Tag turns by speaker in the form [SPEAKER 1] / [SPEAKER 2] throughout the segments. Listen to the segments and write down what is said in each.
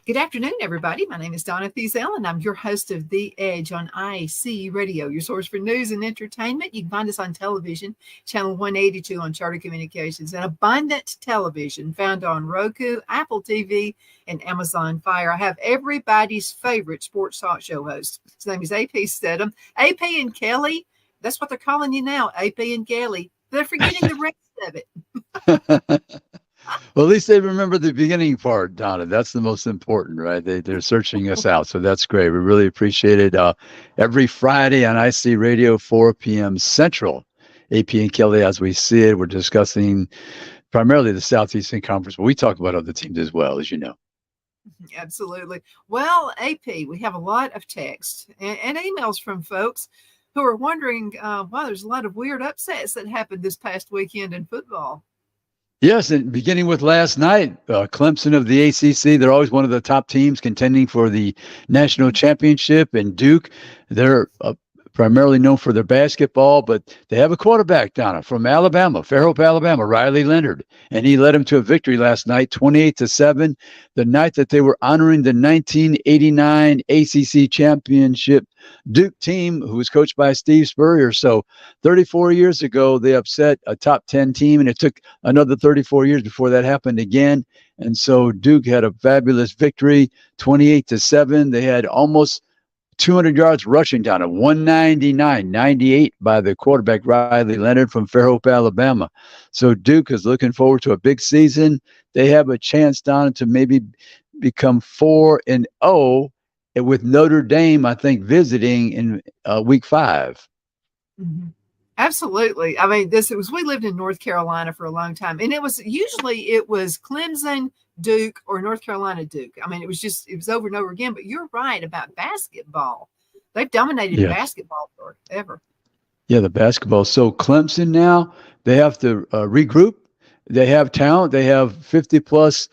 [SPEAKER 1] Good afternoon, everybody. My name is Donna Thiesel, and I'm your host of The Edge on IC Radio, your source for news and entertainment. You can find us on television, channel 182 on Charter Communications, and Abundant Television, found on Roku, Apple TV, and Amazon Fire. I have everybody's favorite sports talk show host. His name is AP Stedham. AP and Kelley, that's what they're calling you now, AP and Kelley. They're forgetting the rest of it.
[SPEAKER 2] Well, at least they remember the beginning part, Donna. That's the most important, right? They're searching us out, so that's great. We really appreciate it. Every Friday on IC Radio, 4 p.m. Central, AP and Kelley, as we see it, we're discussing primarily the Southeastern Conference, but we talk about other teams as well, as you know.
[SPEAKER 1] Absolutely. Well, AP, we have a lot of texts and emails from folks who are wondering why there's a lot of weird upsets that happened this past weekend in football.
[SPEAKER 2] Yes, and beginning with last night, Clemson of the ACC, they're always one of the top teams contending for the national championship, and Duke, they're primarily known for their basketball, but they have a quarterback, Donna, from Alabama, Fairhope, Alabama, Riley Leonard, and he led them to a victory last night, 28-7, the night that they were honoring the 1989 ACC championship Duke team, who was coached by Steve Spurrier. So 34 years ago, they upset a top 10 team, and it took another 34 years before that happened again. And so Duke had a fabulous victory, 28-7. They had almost 200 yards rushing down at 199-98 by the quarterback Riley Leonard from Fairhope, Alabama. So Duke is looking forward to a big season. They have a chance down to maybe become 4-0 with Notre Dame, I think, visiting in week 5.
[SPEAKER 1] Mm-hmm. Absolutely. I mean, we lived in North Carolina for a long time, and it was Clemson, Duke, or North Carolina, Duke. I mean, it was over and over again, but you're right about basketball. They've dominated basketball forever.
[SPEAKER 2] Yeah, the basketball. So Clemson now, they have to regroup. They have talent. They have 50 plus,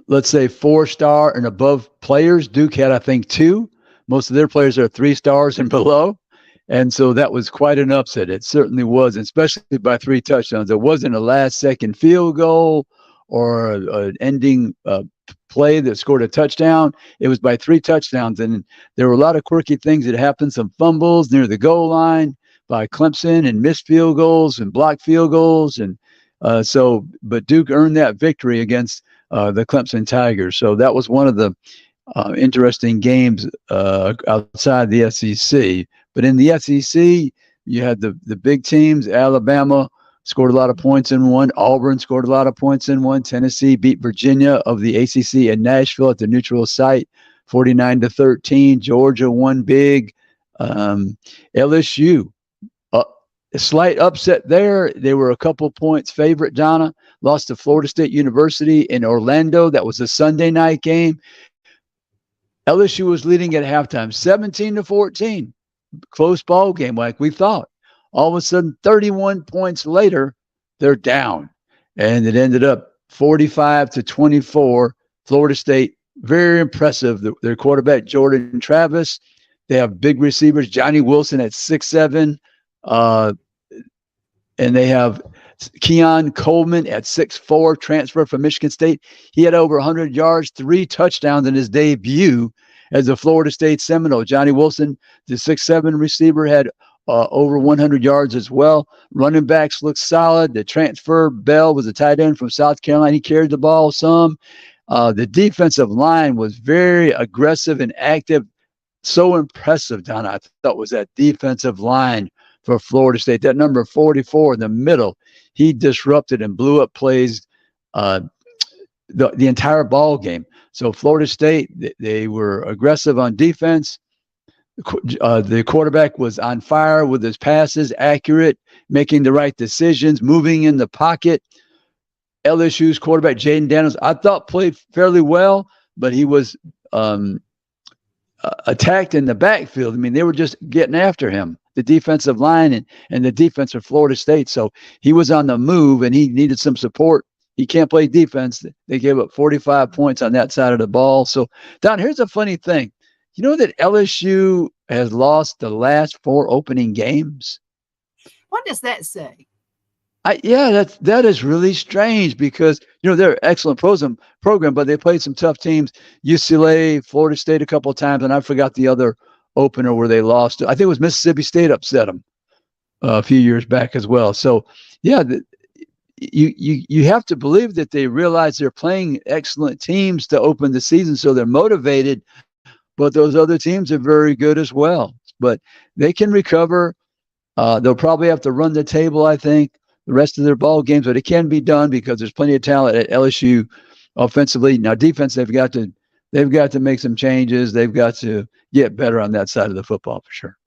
[SPEAKER 2] let's say 4-star and above players. Duke had, I think, 2. Most of their players are 3 stars and below. And so that was quite an upset. It certainly was, especially by 3 touchdowns. It wasn't a last-second field goal or an ending play that scored a touchdown. It was by 3 touchdowns. And there were a lot of quirky things that happened, some fumbles near the goal line by Clemson and missed field goals and blocked field goals. And but Duke earned that victory against the Clemson Tigers. So that was one of the interesting games outside the SEC. But in the SEC, you had the big teams. Alabama scored a lot of points in one. Auburn scored a lot of points in one. Tennessee beat Virginia of the ACC in Nashville at the neutral site, 49-13. Georgia won big. LSU, a slight upset there. They were a couple points favorite, Donna. Lost to Florida State University in Orlando. That was a Sunday night game. LSU was leading at halftime, 17-14. Close ball game like we thought. All of a sudden, 31 points later, they're down. And it ended up 45-24. Florida State, very impressive. Their quarterback, Jordan Travis. They have big receivers, Johnny Wilson at 6'7". And they have Keon Coleman at 6'4", transfer from Michigan State. He had over 100 yards, 3 touchdowns in his debut as a Florida State Seminole. Johnny Wilson, the 6'7" receiver, had over 100 yards as well. Running backs looked solid. The transfer, Bell, was a tight end from South Carolina. He carried the ball some. The defensive line was very aggressive and active. So impressive, Donna, I thought, was that defensive line for Florida State. That number 44 in the middle, he disrupted and blew up plays the entire ball game. So Florida State, they were aggressive on defense. The quarterback was on fire with his passes, accurate, making the right decisions, moving in the pocket. LSU's quarterback, Jaden Daniels, I thought played fairly well, but he was attacked in the backfield. I mean, they were just getting after him, the defensive line and the defense of Florida State. So he was on the move, and he needed some support. He can't play defense. They gave up 45 points on that side of the ball. So, Don, here's a funny thing. You know that LSU has lost the last 4 opening games?
[SPEAKER 1] What does that say?
[SPEAKER 2] that is really strange because they're an excellent program, but they played some tough teams, UCLA, Florida State a couple of times, and I forgot the other opener where they lost. I think it was Mississippi State upset them a few years back as well. So yeah, you have to believe that they realize they're playing excellent teams to open the season, so they're motivated. But those other teams are very good as well. But they can recover. They'll probably have to run the table, I think, the rest of their ball games, but it can be done because there's plenty of talent at LSU offensively. Now, defense, they've got to make some changes. They've got to get better on that side of the football for sure.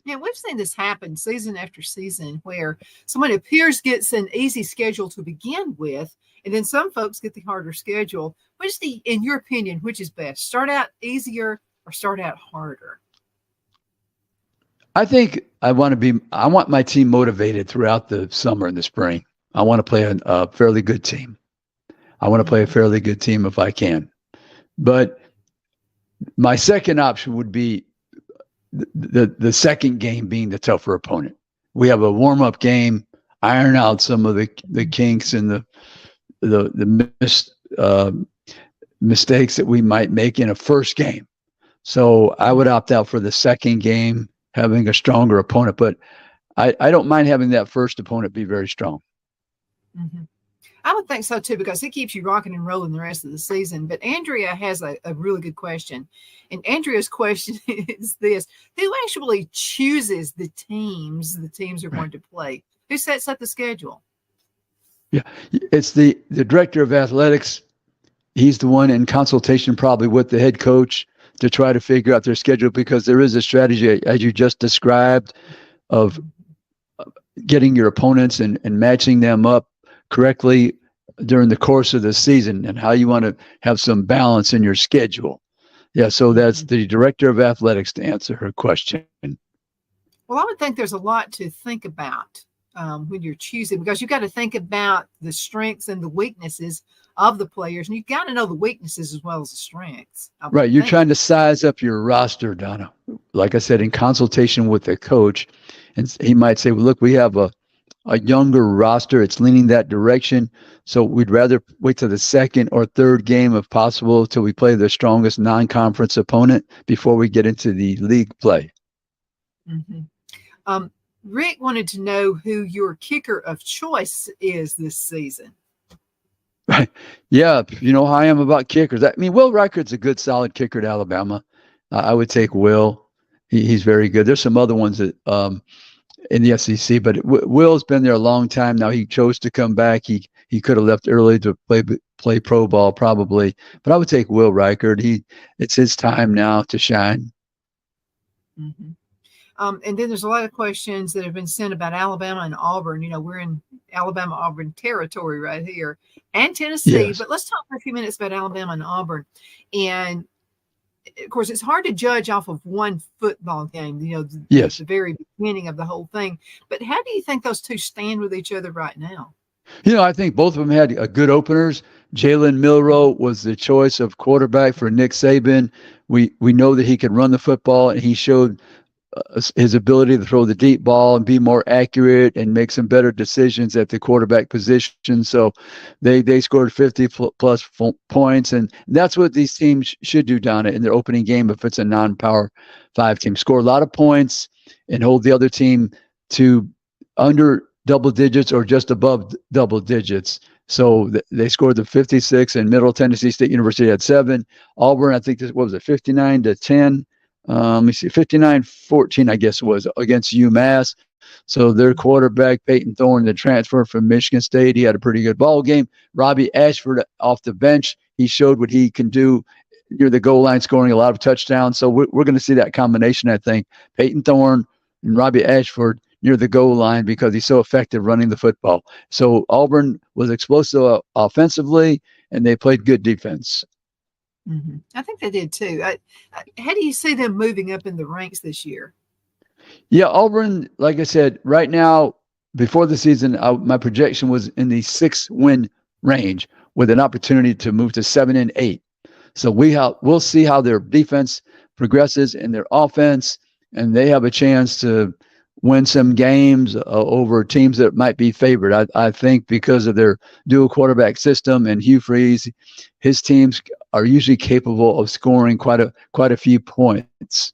[SPEAKER 1] Yeah, we've seen this happen season after season where someone appears gets an easy schedule to begin with, and then some folks get the harder schedule. In your opinion, which is best? Start out easier or start out harder?
[SPEAKER 2] I think I want my team motivated throughout the summer and the spring. I want to play a fairly good team. I want to play a fairly good team if I can. But my second option would be the second game being the tougher opponent. We have a warm-up game, iron out some of the kinks and the mistakes that we might make in a first game. So I would opt out for the second game, having a stronger opponent, but I don't mind having that first opponent be very strong.
[SPEAKER 1] Mm-hmm. I would think so too, because it keeps you rocking and rolling the rest of the season. But Andrea has a really good question. And Andrea's question is this: who actually chooses the teams are going to play? Who sets up the schedule?
[SPEAKER 2] Yeah, it's the director of athletics. He's the one in consultation probably with the head coach to try to figure out their schedule, because there is a strategy, as you just described, of getting your opponents and matching them up correctly during the course of the season, and how you want to have some balance in your schedule. Yeah, so that's the director of athletics to answer her question.
[SPEAKER 1] Well, I would think there's a lot to think about when you're choosing, because you've got to think about the strengths and the weaknesses of the players, and you've got to know the weaknesses as well as the strengths.
[SPEAKER 2] Right. You're trying to size up your roster, Donna. Like I said, in consultation with the coach, and he might say, well, look, we have a younger roster. It's leaning that direction. So we'd rather wait till the second or third game, if possible, till we play the strongest non-conference opponent before we get into the league play.
[SPEAKER 1] Mm-hmm. Rick wanted to know who your kicker of choice is this season.
[SPEAKER 2] Right. Yeah, you know how I am about kickers. I mean, Will Reichard's a good, solid kicker at Alabama. I would take Will. He's very good. There's some other ones that in the SEC, but Will's been there a long time now. He chose to come back. He could have left early to play pro ball probably, but I would take Will Reichard. It's his time now to shine.
[SPEAKER 1] Mm-hmm. And then there's a lot of questions that have been sent about Alabama and Auburn. You know, we're in Alabama-Auburn territory right here, and Tennessee. Yes. But let's talk for a few minutes about Alabama and Auburn. And, of course, it's hard to judge off of one football game, you know,
[SPEAKER 2] yes,
[SPEAKER 1] the very beginning of the whole thing. But how do you think those two stand with each other right now?
[SPEAKER 2] You know, I think both of them had good openers. Jalen Milroe was the choice of quarterback for Nick Saban. We know that he could run the football, and he showed his ability to throw the deep ball and be more accurate and make some better decisions at the quarterback position. So they scored 50 plus points, and that's what these teams should do, Donna, in their opening game if it's a non-Power 5 team. Score a lot of points and hold the other team to under double digits or just above double digits. So they scored the 56, and Middle Tennessee State University had 7. Auburn, I think this was 59-10. Let me see, 59-14, I guess it was, against UMass. So their quarterback, Peyton Thorne, the transfer from Michigan State, he had a pretty good ball game. Robbie Ashford off the bench, he showed what he can do near the goal line, scoring a lot of touchdowns. So we're going to see that combination, I think. Peyton Thorne and Robbie Ashford near the goal line because he's so effective running the football. So Auburn was explosive offensively, and they played good defense.
[SPEAKER 1] Mm-hmm. I think they did too. How do you see them moving up in the ranks this year?
[SPEAKER 2] Yeah, Auburn, like I said, right now, before the season, my projection was in the 6-win range with an opportunity to move to 7 and 8. So we'll see how their defense progresses and their offense, and they have a chance to win some games over teams that might be favored. I think because of their dual quarterback system and Hugh Freeze, his teams are usually capable of scoring quite a few points.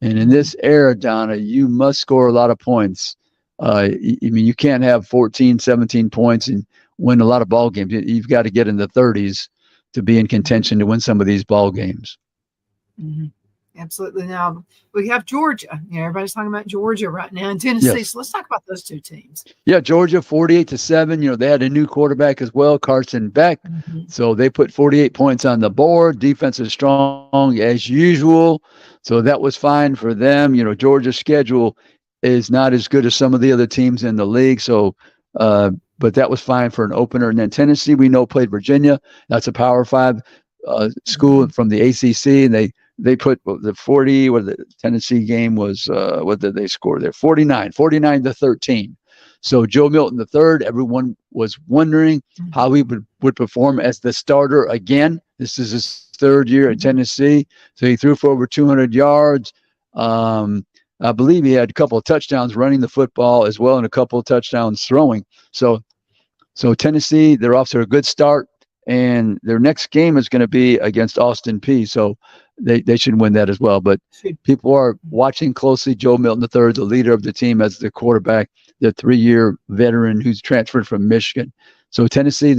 [SPEAKER 2] And in this era, Donna, you must score a lot of points. I mean, you can't have 14, 17 points and win a lot of ball games. You've got to get in the 30s to be in contention to win some of these ball games.
[SPEAKER 1] Mm-hmm. Absolutely. Now we have Georgia. Everybody's talking about Georgia right now, and Tennessee. Yes. So let's talk about those two teams.
[SPEAKER 2] Yeah, Georgia 48-7. They had a new quarterback as well, Carson Beck. Mm-hmm. So they put 48 points on the board. Defense is strong as usual. So that was fine for them. Georgia's schedule is not as good as some of the other teams in the league. So, but that was fine for an opener. And then Tennessee, we know, played Virginia. That's a Power 5 school from the ACC, and they put the 40, where the Tennessee game was, what did they score there? 49-13. So Joe Milton III, everyone was wondering how he would perform as the starter again. This is his third year at Tennessee. So he threw for over 200 yards. I believe he had a couple of touchdowns running the football as well and a couple of touchdowns throwing. So Tennessee, they're off to a good start. And their next game is going to be against Austin Peay. So they should win that as well. But people are watching closely Joe Milton III, the leader of the team, as the quarterback, the 3-year veteran who's transferred from Michigan. So Tennessee,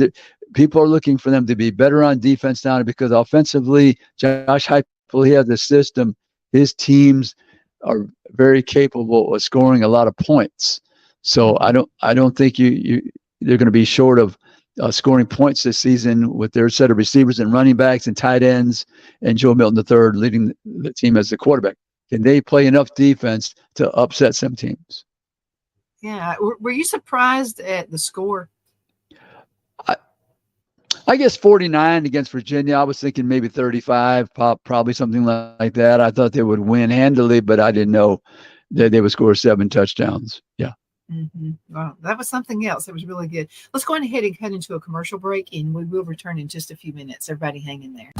[SPEAKER 2] people are looking for them to be better on defense now, because offensively, Josh Heupel, he has the system. His teams are very capable of scoring a lot of points. So I don't think they're going to be short of scoring points this season with their set of receivers and running backs and tight ends, and Joe Milton III leading the team as the quarterback. Can they play enough defense to upset some teams?
[SPEAKER 1] Yeah. Were you surprised at the score?
[SPEAKER 2] I guess 49 against Virginia. I was thinking maybe 35, probably something like that. I thought they would win handily, but I didn't know that they would score 7 touchdowns. Yeah.
[SPEAKER 1] Mm-hmm. Wow, that was something else. That was really good. Let's go ahead and cut into a commercial break, and we will return in just a few minutes. Everybody hang in there.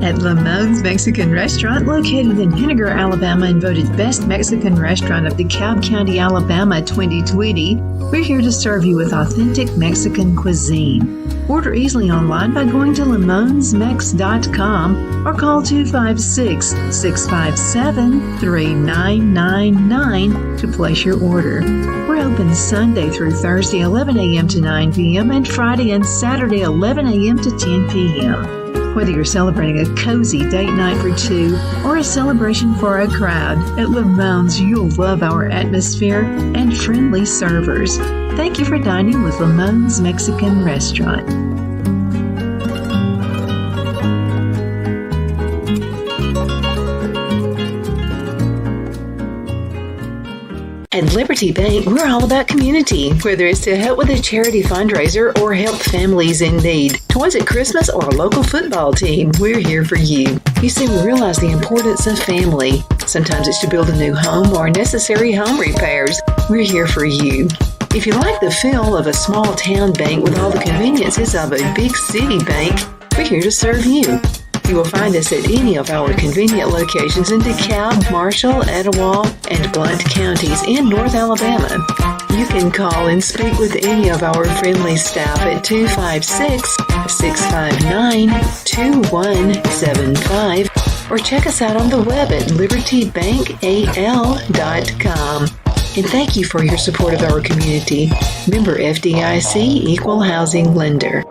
[SPEAKER 1] At Lamone's Mexican Restaurant, located in Henniger, Alabama, and voted Best Mexican Restaurant of DeKalb County, Alabama 2020, we're here to serve you with authentic Mexican cuisine. Order easily online by going to lamonsmex.com or call 256-657-3999 to place your order. We're open Sunday through Thursday, 11 a.m. to 9 p.m. and Friday and Saturday, 11 a.m. to 10 p.m. Whether you're celebrating a cozy date night for 2 or a celebration for a crowd, at Lamone's you'll love our atmosphere and friendly servers. Thank you for dining with Lamone's Mexican Restaurant. At Liberty Bank, we're all about community. Whether it's to help with a charity fundraiser or help families in need, toys at Christmas, or a local football team, we're here for you. You see, we realize the importance of family. Sometimes it's to build a new home or necessary home repairs. We're here for you. If you like the feel of a small town bank with all the conveniences of a big city bank, we're here to serve you. You will find us at any of our convenient locations in DeKalb, Marshall, Etowah, and Blount counties in North Alabama. You can call and speak with any of our friendly staff at 256-659-2175 or check us out on the web at libertybankal.com. And thank you for your support of our community. Member FDIC, Equal Housing Lender.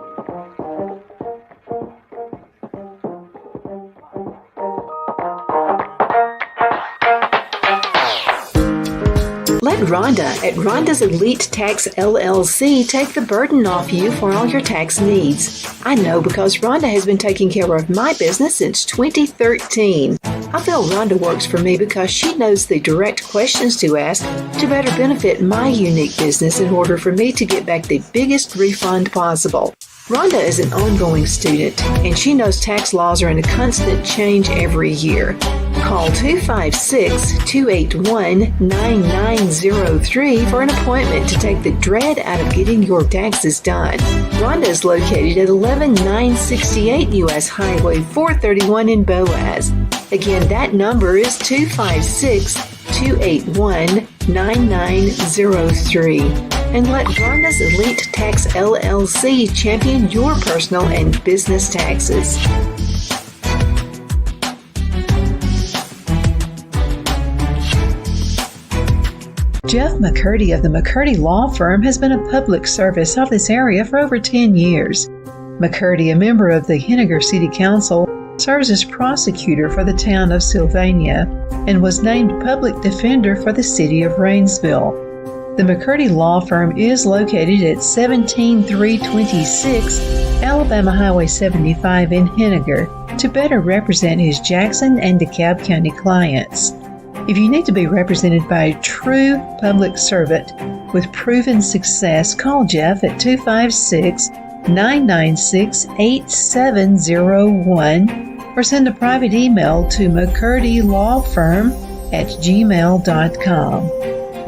[SPEAKER 1] Let Rhonda at Rhonda's Elite Tax LLC take the burden off you for all your tax needs. I know because Rhonda has been taking care of my business since 2013. I feel Rhonda works for me because she knows the direct questions to ask to better benefit my unique business in order for me to get back the biggest refund possible. Rhonda is an ongoing student, and she knows tax laws are in a constant change every year. Call 256-281-9903 for an appointment to take the dread out of getting your taxes done. Rhonda is located at 11968 U.S. Highway 431 in Boaz. Again, that number is 256-281-9903. And let Rhonda's Elite Tax LLC champion your personal and business taxes. Jeff McCurdy of the McCurdy Law Firm has been a public service of this area for over 10 years. McCurdy, a member of the Henniger City Council, serves as prosecutor for the town of Sylvania and was named public defender for the city of Rainsville. The McCurdy Law Firm is located at 17326 Alabama Highway 75 in Henniger to better represent his Jackson and DeKalb County clients. If you need to be represented by a true public servant with proven success, call Jeff at 256-996-8701 or send a private email to mccurdylawfirm@gmail.com.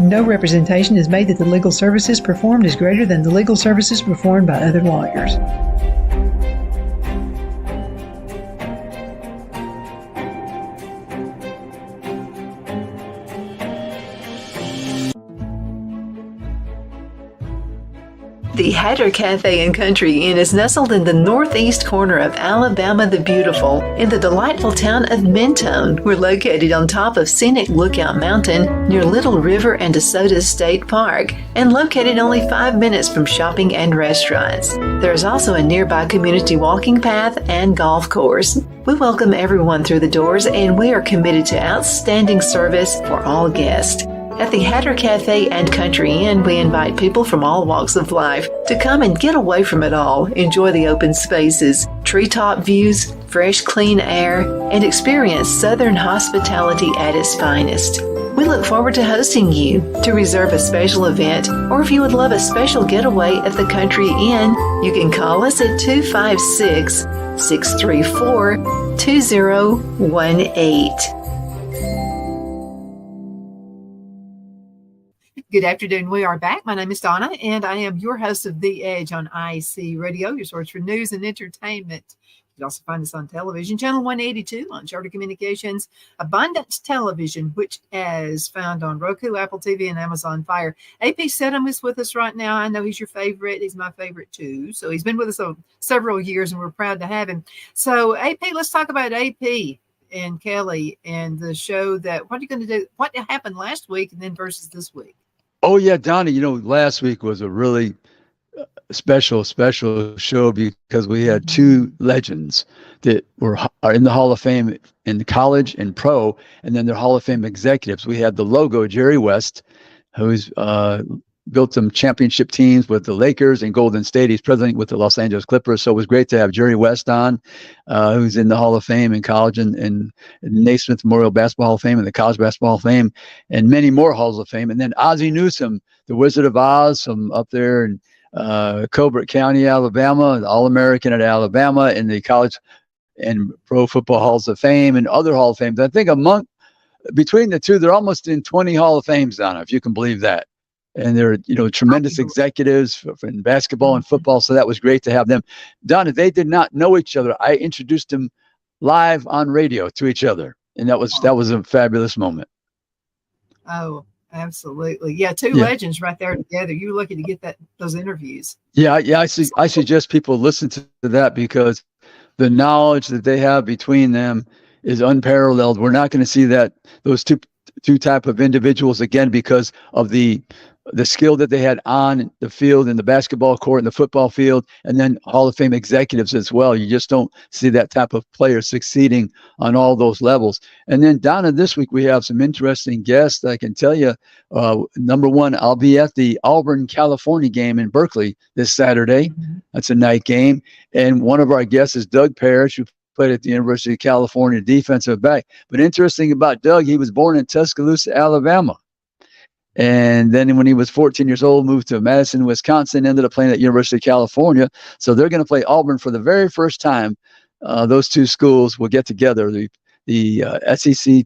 [SPEAKER 1] No representation is made that the legal services performed is greater than the legal services performed by other lawyers. The Hatter Cafe and Country Inn is nestled in the northeast corner of Alabama the Beautiful in the delightful town of Mentone. We're located on top of scenic Lookout Mountain near Little River and DeSoto State Park and located only 5 minutes from shopping and restaurants. There is also a nearby community walking path and golf course. We welcome everyone through the doors and we are committed to outstanding service for all guests. At the Hatter Cafe and Country Inn, we invite people from all walks of life to come and get away from it all, enjoy the open spaces, treetop views, fresh, clean air, and experience Southern hospitality at its finest. We look forward to hosting you. To reserve a special event, or if you would love a special getaway at the Country Inn, you can call us at 256-634-2018. Good afternoon. We are back. My name is Donna, and I am your host of The Edge on IC Radio, your source for news and entertainment. You can also find us on television, channel 182 on Charter Communications, Abundance Television, which is found on Roku, Apple TV, and Amazon Fire. AP Sedum is with us right now. I know he's your favorite. He's my favorite too. So he's been with us several years, and we're proud to have him. So AP, let's talk about AP and Kelley and the show what are you going to do? What happened last week and then versus this week?
[SPEAKER 2] Oh, yeah, Donnie, last week was a really special show because we had two legends that are in the Hall of Fame in college and pro, and then they're Hall of Fame executives. We had the logo, Jerry West, who's built some championship teams with the Lakers and Golden State. He's president with the Los Angeles Clippers. So it was great to have Jerry West on, who's in the Hall of Fame in college and Naismith Memorial Basketball Hall of Fame and the College Basketball Hall of Fame and many more Halls of Fame. And then Ozzie Newsome, the Wizard of Oz, from up there in Colbert County, Alabama, the All-American at Alabama, in the College and Pro Football Halls of Fame and other Hall of Fames. I think between the two, they're almost in 20 Hall of Fames, Donna, if you can believe that. And they're, tremendous executives in basketball and football. So that was great to have them. Donna, they did not know each other. I introduced them live on radio to each other. And that was a fabulous moment.
[SPEAKER 1] Oh, absolutely. Yeah. Two legends right there together. You were lucky to get those interviews. Yeah.
[SPEAKER 2] I suggest people listen to that because the knowledge that they have between them is unparalleled. We're not going to see those two type of individuals again because of the skill that they had on the field, in the basketball court, in the football field, and then Hall of Fame executives as well. You just don't see that type of player succeeding on all those levels. And then, Donna, this week we have some interesting guests. I can tell you, number one, I'll be at the Auburn, California game in Berkeley this Saturday. Mm-hmm. That's a night game. And one of our guests is Doug Parrish, who played at the University of California, defensive back. But interesting about Doug, he was born in Tuscaloosa, Alabama. And then when he was 14 years old, moved to Madison, Wisconsin, ended up playing at University of California. So they're going to play Auburn for the very first time. Those two schools will get together, the SEC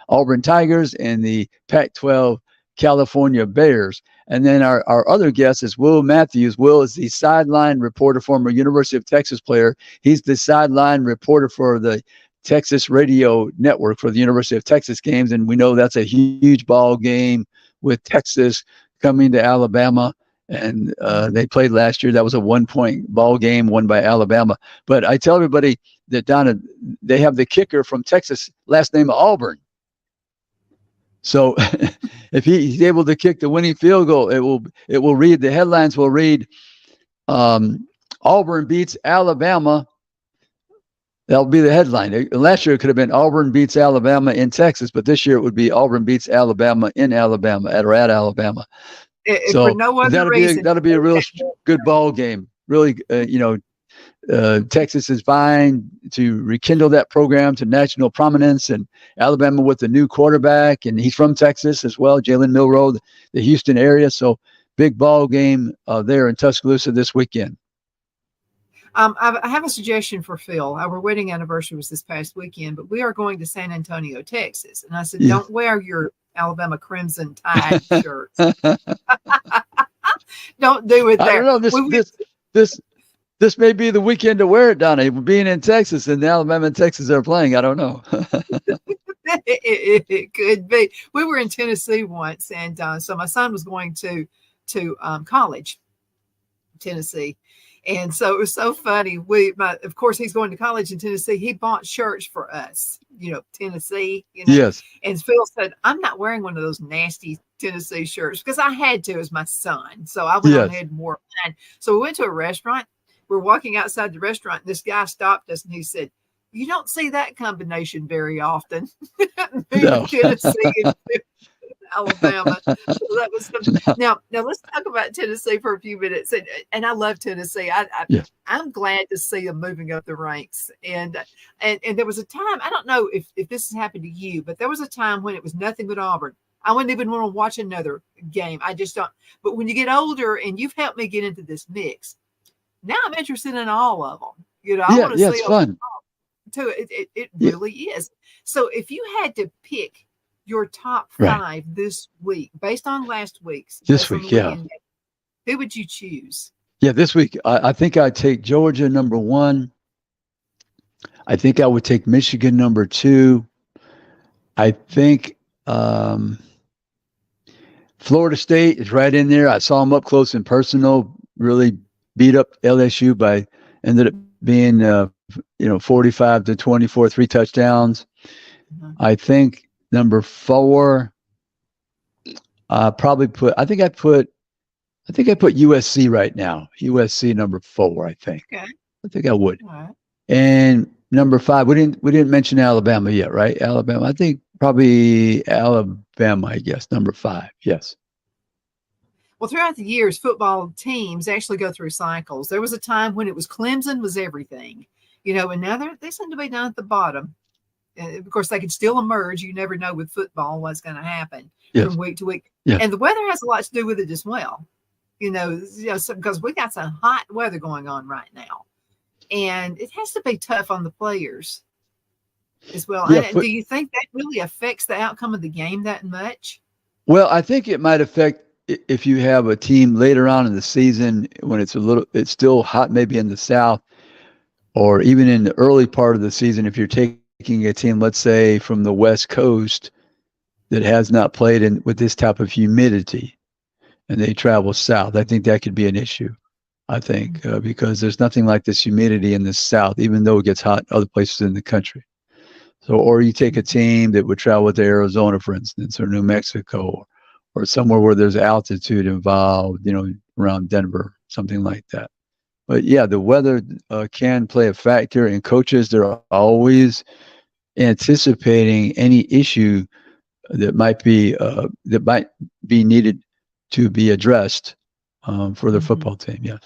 [SPEAKER 2] Auburn Tigers and the Pac-12 California Bears. And then our other guest is Will Matthews. Will is the sideline reporter, former University of Texas player. He's the sideline reporter for the Texas Radio Network for the University of Texas games. And we know that's a huge ball game with Texas coming to Alabama. And they played last year. That was a 1-point ball game won by Alabama. But I tell everybody that Donna, they have the kicker from Texas, last name Auburn. So if he's able to kick the winning field goal, it will read, the headlines will read, Auburn beats Alabama. That'll be the headline. Last year it could have been Auburn beats Alabama in Texas, but this year it would be Auburn beats Alabama in Alabama at Alabama.
[SPEAKER 1] So for no other reason,
[SPEAKER 2] that'll be a real good ball game. Really, Texas is vying to rekindle that program to national prominence, and Alabama with the new quarterback, and he's from Texas as well, Jalen Milroe, the Houston area. So big ball game there in Tuscaloosa this weekend.
[SPEAKER 1] I have a suggestion for Phil. Our wedding anniversary was this past weekend, but we are going to San Antonio, Texas. And I said, Don't wear your Alabama Crimson Tide shirts. Don't do it there.
[SPEAKER 2] I don't know. This may be the weekend to wear it, Donna. Being in Texas, and Alabama and Texas are playing. I don't know.
[SPEAKER 1] It could be. We were in Tennessee once, and so my son was going to college, Tennessee. And so it was so funny. Of course, he's going to college in Tennessee. He bought shirts for us, Tennessee.
[SPEAKER 2] Yes.
[SPEAKER 1] And Phil said, I'm not wearing one of those nasty Tennessee shirts because I had to as my son. So I went on ahead and wore mine. So we went to a restaurant. We're walking outside the restaurant, and this guy stopped us, and he said, you don't see that combination very often.
[SPEAKER 2] No.
[SPEAKER 1] Tennessee and Alabama. So that was now let's talk about Tennessee for a few minutes. And I love Tennessee. I'm glad to see them moving up the ranks. And there was a time, I don't know if this has happened to you, but there was a time when it was nothing but Auburn. I wouldn't even want to watch another game. I just don't. But when you get older, and you've helped me get into this mix, now I'm interested in all of them. I want to see
[SPEAKER 2] it's fun
[SPEAKER 1] too. It really is. So if you had to pick your top 5 this week, based on last week's, who would you choose?
[SPEAKER 2] Yeah, this week I think I'd take Georgia number 1. I think I would take Michigan number 2. I think Florida State is right in there. I saw them up close and personal. Really beat up LSU ended up being 45-24, 3 touchdowns. Mm-hmm. I think number 4, I put USC right now. USC number 4, I think.
[SPEAKER 1] Okay.
[SPEAKER 2] I think I would.
[SPEAKER 1] All right.
[SPEAKER 2] And number 5, we didn't mention Alabama yet, right? Alabama. I think probably Alabama, I guess, number 5. Yes.
[SPEAKER 1] Well, throughout the years, football teams actually go through cycles. There was a time when it was Clemson was everything, and now they seem to be down at the bottom. And of course, they could still emerge. You never know with football what's going to happen from week to week. Yeah. And the weather has a lot to do with it as well, because we got some hot weather going on right now. And it has to be tough on the players as well. Yeah, do you think that really affects the outcome of the game that much?
[SPEAKER 2] Well, I think it might affect if you have a team later on in the season when it's still hot, maybe in the South, or even in the early part of the season, if you're taking a team, let's say from the West Coast, that has not played with this type of humidity, and they travel south. I think that could be an issue. I think because there's nothing like this humidity in the South, even though it gets hot in other places in the country. So, or you take a team that would travel to Arizona, for instance, or New Mexico, or somewhere where there's altitude involved, around Denver, something like that. But yeah, the weather can play a factor, and coaches, they're always anticipating any issue that might be needed to be addressed for the football team. Yes.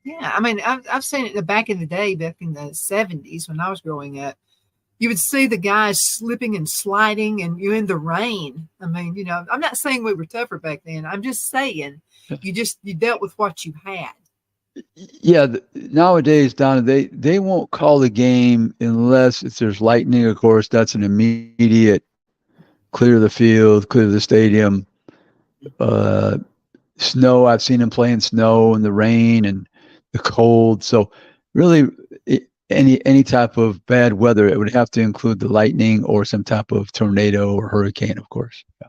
[SPEAKER 1] Yeah, I mean, I've seen it back in the day, back in the 70s when I was growing up. you would see the guys slipping and sliding and you in the rain. I mean, I'm not saying we were tougher back then. I'm just saying you dealt with what you had.
[SPEAKER 2] Yeah, nowadays, Donna, they won't call the game unless if there's lightning. Of course, that's an immediate clear the field, clear the stadium. Uh, Snow, I've seen them play in snow and the rain and the cold. So really, any type of bad weather, it would have to include the lightning or some type of tornado or hurricane, of course. Yeah.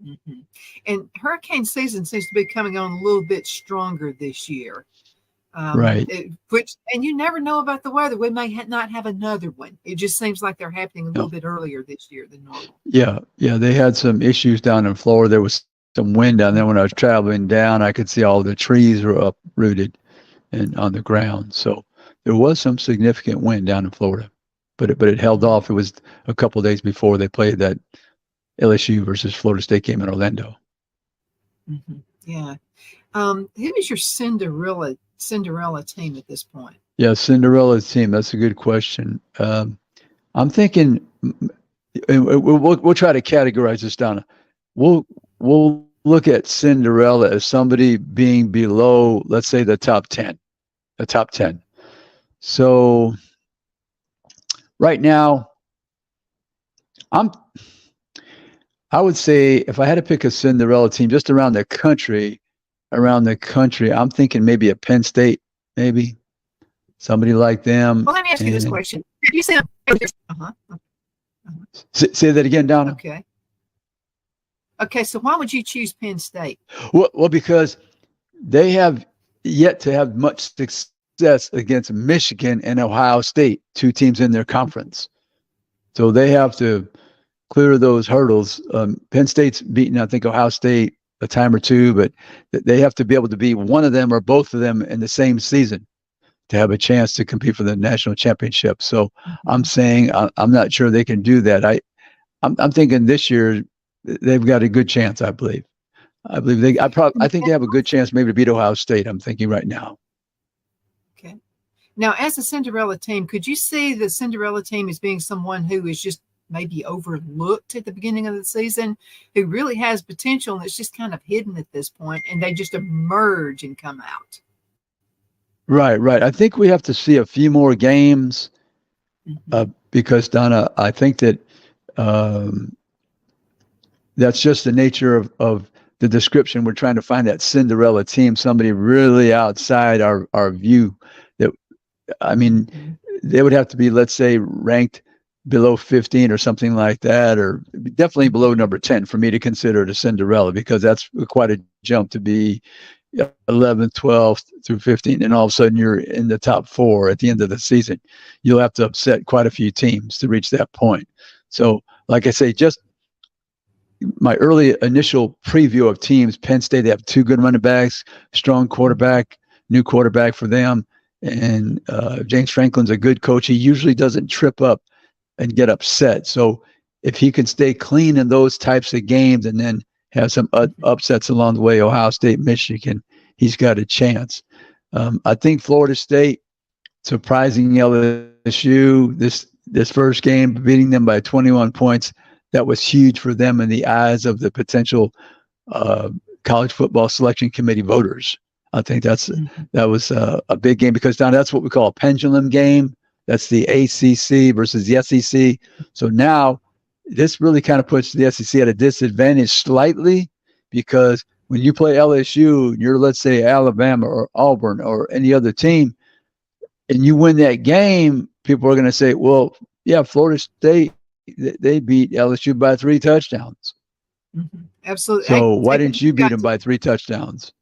[SPEAKER 1] Mm-hmm. And hurricane season seems to be coming on a little bit stronger this year.
[SPEAKER 2] Right.
[SPEAKER 1] And you never know about the weather. We may not have another one. It just seems like they're happening a little bit earlier this year than normal.
[SPEAKER 2] Yeah. They had some issues down in Florida. There was some wind down there when I was traveling down. I could see all the trees were uprooted and on the ground. So there was some significant wind down in Florida, but it held off. It was a couple of days before they played that LSU versus Florida State game in Orlando.
[SPEAKER 1] Mm-hmm. Yeah. Who is your Cinderella team at this point?
[SPEAKER 2] Yeah, Cinderella team. That's a good question. I'm thinking, and we'll try to categorize this down. We'll look at Cinderella as somebody being below, let's say, the top 10. So right now, I would say if I had to pick a Cinderella team just around the country, I'm thinking maybe a Penn State, maybe somebody like them.
[SPEAKER 1] Well, let me ask you this question. Did you say
[SPEAKER 2] Say that again, Donna?
[SPEAKER 1] Okay, so why would you choose Penn State?
[SPEAKER 2] Well, because they have yet to have much success against Michigan and Ohio State, two teams in their conference. So they have to clear those hurdles. Penn State's beaten, I think, Ohio State a time or two, but they have to be able to be one of them or both of them in the same season to have a chance to compete for the national championship. So I'm saying I'm not sure they can do that. I'm thinking this year they've got a good chance. I believe I think they have a good chance maybe to beat Ohio State. I'm thinking right now.
[SPEAKER 1] Okay. Now, as a Cinderella team, could you see the Cinderella team as being someone who is just maybe overlooked at the beginning of the season, who really has potential and it's just kind of hidden at this point, and they just emerge and come out?
[SPEAKER 2] Right. I think we have to see a few more games because, Donna, I think that that's just the nature of the description. We're trying to find that Cinderella team, somebody really outside our view. That, I mean, they would have to be, let's say, ranked below 15 or something like that, or definitely below number 10 for me to consider it a Cinderella, because that's quite a jump to be 11th, 12th through 15, and all of a sudden you're in the top 4 at the end of the season. You'll have to upset quite a few teams to reach that point. So, like I say, just my early initial preview of teams, Penn State, they have 2 good running backs, strong quarterback, new quarterback for them, and James Franklin's a good coach. He usually doesn't trip up and get upset. So if he can stay clean in those types of games and then have some upsets along the way, Ohio State, Michigan, he's got a chance. I think Florida State, surprising LSU this first game, beating them by 21 points, that was huge for them in the eyes of the potential college football selection committee voters. I think that was a big game, because now that's what we call a pendulum game. That's the ACC versus the SEC. So now this really kind of puts the SEC at a disadvantage slightly, because when you play LSU, you're, let's say, Alabama or Auburn or any other team, and you win that game, people are going to say, well, yeah, Florida State, they beat LSU by 3 touchdowns.
[SPEAKER 1] Absolutely.
[SPEAKER 2] So why didn't you beat them by 3 touchdowns?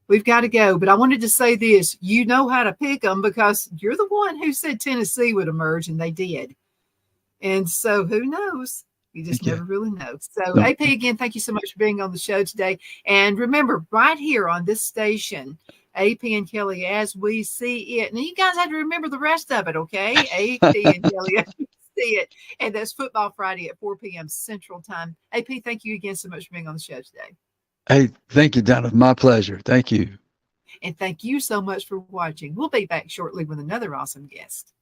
[SPEAKER 1] We've got to go, but I wanted to say this. You know how to pick them, because you're the one who said Tennessee would emerge, and they did. And so who knows? You just never really know. So, AP, again, thank you so much for being on the show today. And remember, right here on this station, AP and Kelley, as we see it. Now, you guys have to remember the rest of it, okay? AP and Kelley, as we see it. And that's Football Friday at 4 p.m. Central Time. AP, thank you again so much for being on the show today.
[SPEAKER 2] Hey, thank you, Donna. My pleasure. Thank you.
[SPEAKER 1] And thank you so much for watching. We'll be back shortly with another awesome guest.